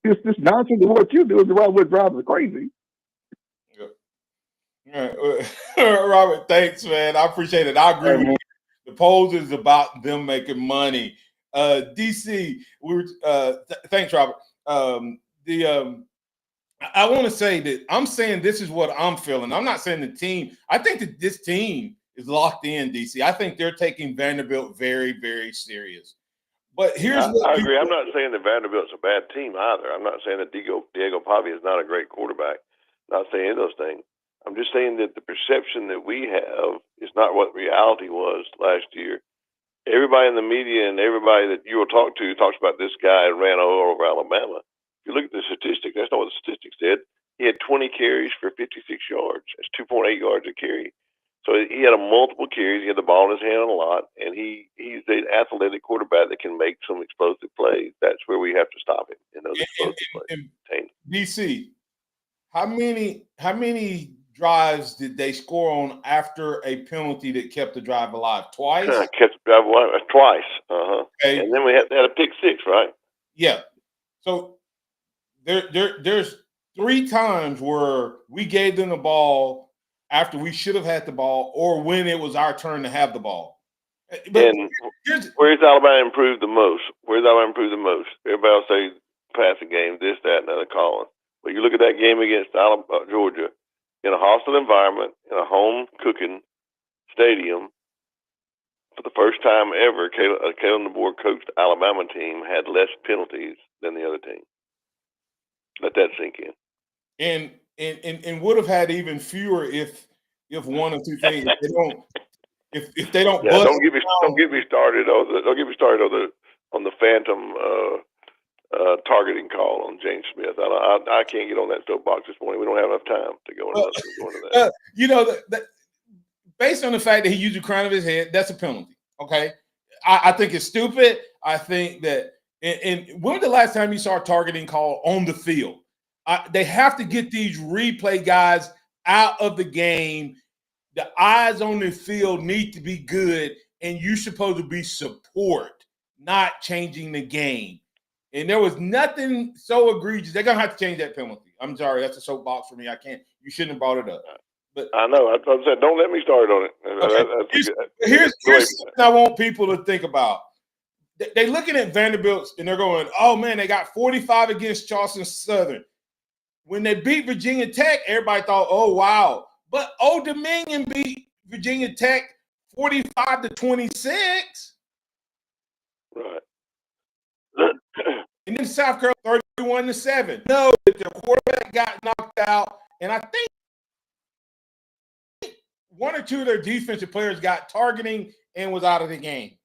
this nonsense of what you do is what drives us crazy. All right. Robert, thanks, man. I appreciate it. I agree with you. The polls is about them making money. DC, thanks, Robert. I want to say that I'm saying this is what I'm feeling. I'm not saying the team. I think that this team is locked in, DC. I think they're taking Vanderbilt very, very serious. But here's what I agree. I'm not saying that Vanderbilt's a bad team either. I'm not saying that Diego Pavi is not a great quarterback. I'm not saying any of those things. I'm just saying that the perception that we have is not what reality was last year. Everybody in the media and everybody that you will talk to talks about this guy ran all over Alabama. If you look at the statistics, that's not what the statistics said. He had 20 carries for 56 yards. That's 2.8 yards a carry. So he had multiple carries. He had the ball in his hand a lot, and he's an athletic quarterback that can make some explosive plays. That's where we have to stop him in those explosive plays. DC, how many drives did they score on after a penalty that kept the drive alive? Twice? Kept the drive alive twice. Okay. And then we had a pick six, right? Yeah. So there's 3 times where we gave them the ball after we should have had the ball, or when it was our turn to have the ball. But and where's Alabama improved the most? Everybody will say passing game, this, that, and other calling. But you look at that game against Georgia, in a hostile environment, in a home cooking stadium, for the first time ever, Caleb DeBoer coached Alabama team had less penalties than the other team. Let that sink in. And would have had even fewer if one or two things if they don't. Yeah, don't get me started on the phantom targeting call on James Smith. I can't get on that soapbox this morning. We don't have enough time to go into that. Based on the fact that he used the crown of his head, that's a penalty. Okay, I think it's stupid. I think that. And when was the last time you saw a targeting call on the field? They have to get these replay guys out of the game. The eyes on the field need to be good, and you're supposed to be support, not changing the game. And there was nothing so egregious. They're going to have to change that penalty. I'm sorry. That's a soapbox for me. I can't. You shouldn't have brought it up. But I know. I said, don't let me start on it. Okay. Here's something I want people to think about. They're looking at Vanderbilt, and they're going, oh, man, they got 45 against Charleston Southern. When they beat Virginia Tech, everybody thought, oh, wow. But Old Dominion beat Virginia Tech 45-26. Right. And then South Carolina 31-7. No, that their quarterback got knocked out. And I think one or two of their defensive players got targeting and was out of the game.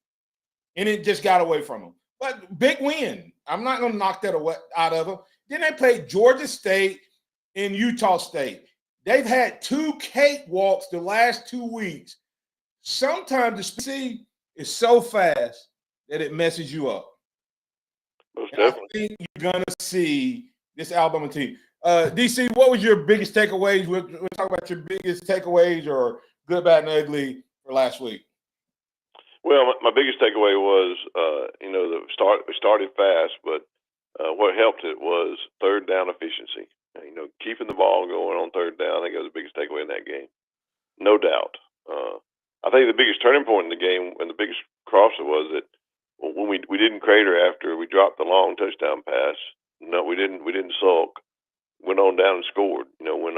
And it just got away from them. But big win. I'm not going to knock that away out of them. Then they played Georgia State and Utah State. They've had 2 cakewalks the last 2 weeks. Sometimes the speed is so fast that it messes you up. Most definitely. I think you're going to see this Alabama team. DC, what was your biggest takeaways? We'll talk about your biggest takeaways or good, bad, and ugly for last week. Well, my biggest takeaway was, we started fast, but what helped it was third down efficiency. Keeping the ball going on third down, I think that was the biggest takeaway in that game. No doubt. I think the biggest turning point in the game and the biggest crosser was that when we didn't crater after we dropped the long touchdown pass. No, we didn't sulk. Went on down and scored. When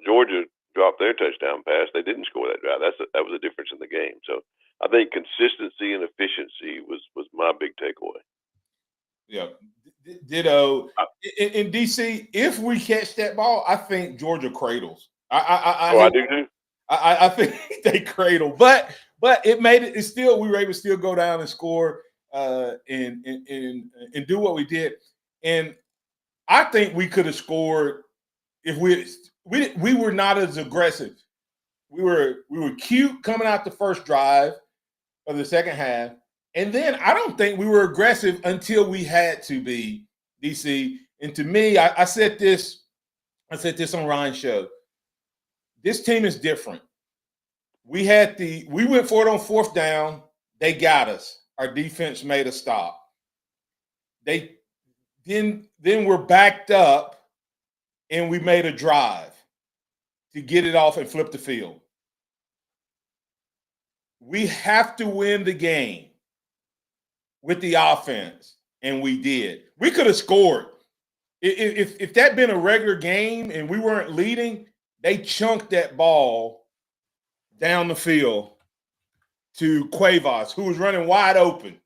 Georgia dropped their touchdown pass, they didn't score that drive. That was the difference in the game. So I think consistency and efficiency was my big takeaway. Yeah, ditto. In DC, if we catch that ball, I think Georgia cradles. I do too. I think they cradle, but it made it. It's still we were able to still go down and score and do what we did. And I think we could have scored if we were not as aggressive. We were cute coming out the first drive of the second half. And then I don't think we were aggressive until we had to be, DC. And to me, I said this on Ryan's show. This team is different. We went for it on fourth down. They got us. Our defense made a stop. The Then we're backed up, and we made a drive to get it off and flip the field. We have to win the game with the offense, and we did. We could have scored. If that been a regular game and we weren't leading, they chunked that ball down the field to Cuevas, who was running wide open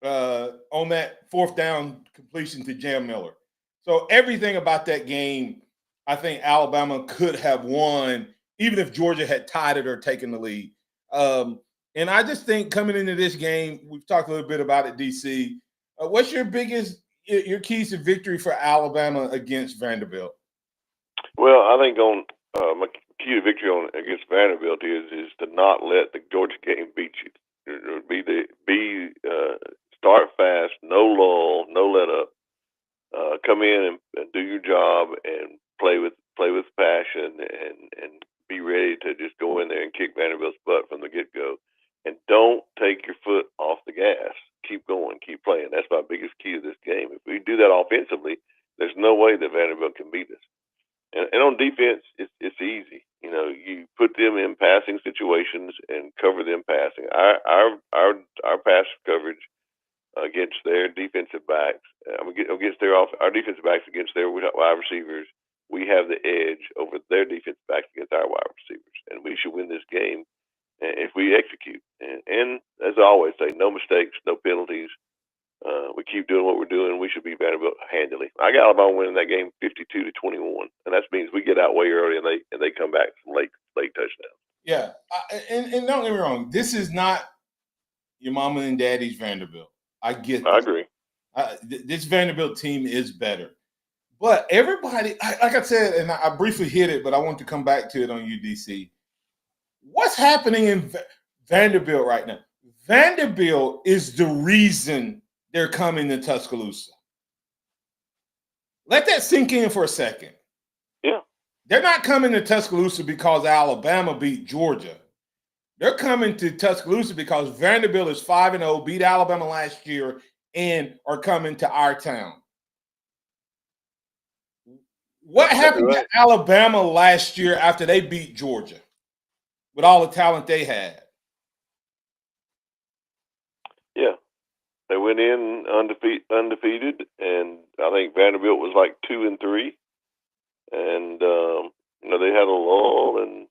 on that fourth down completion to Jam Miller. So everything about that game, I think Alabama could have won, even if Georgia had tied it or taken the lead. And I just think coming into this game, we've talked a little bit about it, DC. What's your keys to victory for Alabama against Vanderbilt? Well, I think my key to victory against Vanderbilt is to not let the Georgia game beat you. Start fast, no lull, no let up. Come in and do your job and play with passion and be ready to just go in there and kick Vanderbilt's butt from the get-go. And don't take your foot off the gas. Keep going, keep playing. That's my biggest key to this game. If we do that offensively, there's no way that Vanderbilt can beat us. And on defense, it's easy. You know, you put them in passing situations and cover them passing. Our pass coverage against their defensive backs, our defensive backs against their wide receivers, we have the edge over their defensive backs against our wide receivers, and we should win this game if we execute. And as I always say, no mistakes, no penalties. We keep doing what we're doing. We should beat Vanderbilt handily. I got Alabama winning that game 52-21, and that means we get out way early and they come back from late touchdowns. Yeah, and don't get me wrong. This is not your mama and daddy's Vanderbilt. I get that. I agree. This Vanderbilt team is better. But everybody, like I said, and I briefly hit it, but I want to come back to it on UDC. What's happening in Vanderbilt right now? Vanderbilt is the reason they're coming to Tuscaloosa. Let that sink in for a second. Yeah. They're not coming to Tuscaloosa because Alabama beat Georgia. They're coming to Tuscaloosa because Vanderbilt is 5-0, beat Alabama last year, and are coming to our town. What happened to Alabama last year after they beat Georgia with all the talent they had? Yeah. They went in undefeated, and I think Vanderbilt was like 2-3, and they had a lull and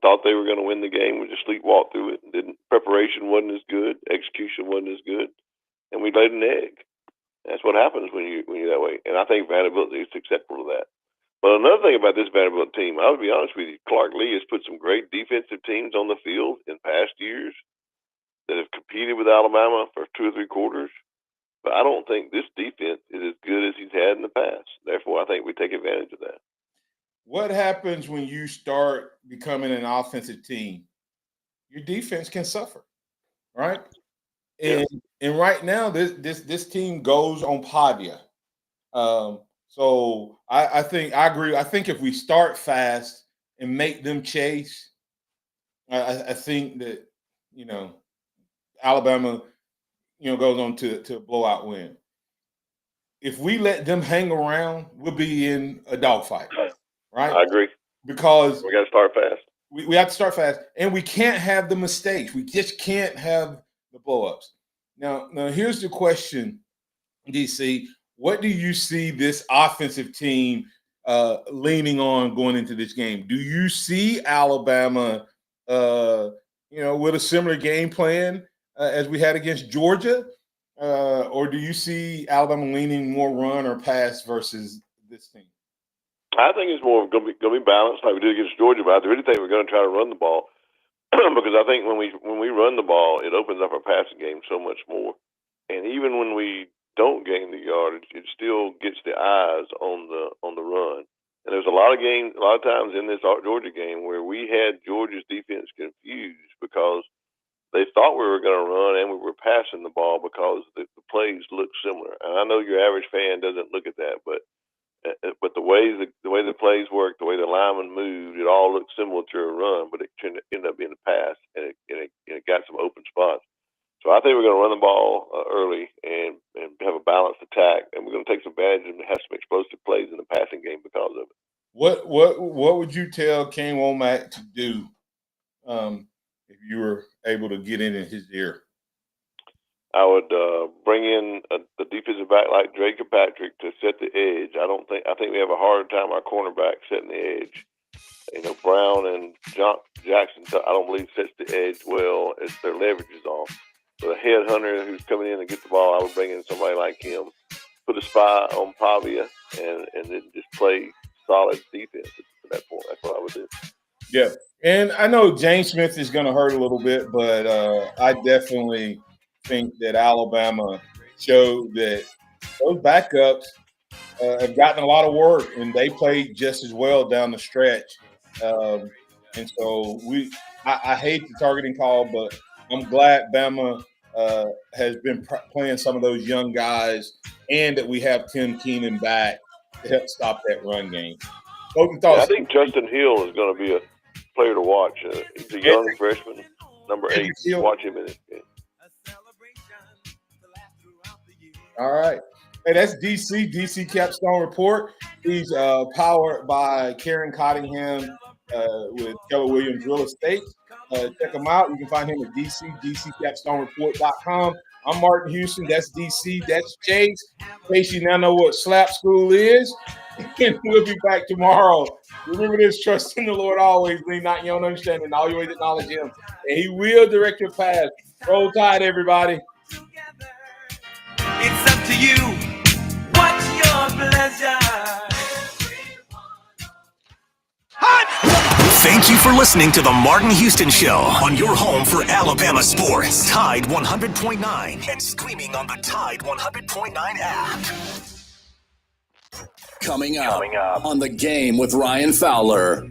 thought they were going to win the game. We just sleepwalked through it. Preparation wasn't as good, execution wasn't as good, and we laid an egg. That's what happens when you're that way, and I think Vanderbilt is acceptable to that. But another thing about this Vanderbilt team, I'll be honest with you, Clark Lee has put some great defensive teams on the field in past years that have competed with Alabama for 2 or 3 quarters. But I don't think this defense is as good as he's had in the past. Therefore, I think we take advantage of that. What happens when you start becoming an offensive team? Your defense can suffer, right? And right now, this team goes on Pavia. So I agree. I think if we start fast and make them chase, I think that Alabama goes on to a blowout win. If we let them hang around, we'll be in a dogfight, right? I agree. Because we got to start fast. We have to start fast, and we can't have the mistakes. We just can't have the blow-ups. Now here's the question, DC. What do you see this offensive team leaning on going into this game? Do you see Alabama, with a similar game plan as we had against Georgia, or do you see Alabama leaning more run or pass versus this team? I think it's more going to be balanced like we did against Georgia, but I really think we're going to try to run the ball because I think when we run the ball, it opens up our passing game so much more. And even when we don't gain the yardage, it still gets the eyes on the run. And there's a lot of times in this Georgia game where we had Georgia's defense confused because they thought we were going to run and we were passing the ball because the plays look similar. And I know your average fan doesn't look at that, but the way the plays work, the way the linemen moved, it all looked similar to a run, but it ended up being a pass, and it got some open spots. So I think we're going to run the ball early and and have a balanced attack, and we're going to take some advantage and have some explosive plays in the passing game because of it. What would you tell Kane Womack to do if you were able to get in his ear? I would bring in a defensive back like Drake Patrick to set the edge. I think we have a hard time our cornerback setting the edge. You know, Brown and Jackson, I don't believe sets the edge well as their leverage is on. So a headhunter who's coming in to get the ball, I would bring in somebody like him, put a spy on Pavia, and then just play solid defense at that point. That's what I would do. Yeah, and I know James Smith is going to hurt a little bit, but I definitely think that Alabama showed that those backups have gotten a lot of work, and they played just as well down the stretch. And so I hate the targeting call, but I'm glad Bama has been playing some of those young guys, and that we have Tim Keenan back to help stop that run game. I think Justin Hill is going to be a player to watch. He's a young freshman, number 8. Watch him in this game. All right. Hey, that's DC Capstone Report. He's powered by Karen Cottingham with Keller Williams Real Estate. Check him out. You can find him at dccapstonereport.com. I'm Martin Houston. That's DC. That's Chase. In case you now know what slap school is. And we'll be back tomorrow. Remember this, trust in the Lord always, lean not in your own understanding, all your ways acknowledge him, and he will direct your path. Roll Tide, everybody. It's up to you. What's your pleasure? Thank you for listening to the Martin Houston Show on your home for Alabama sports. Tide 100.9 and streaming on the Tide 100.9 app. Coming up on The Game with Ryan Fowler.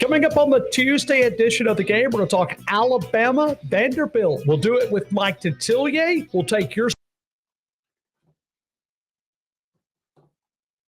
Coming up on the Tuesday edition of The Game, we're going to talk Alabama Vanderbilt. We'll do it with Mike Detillier. We'll take your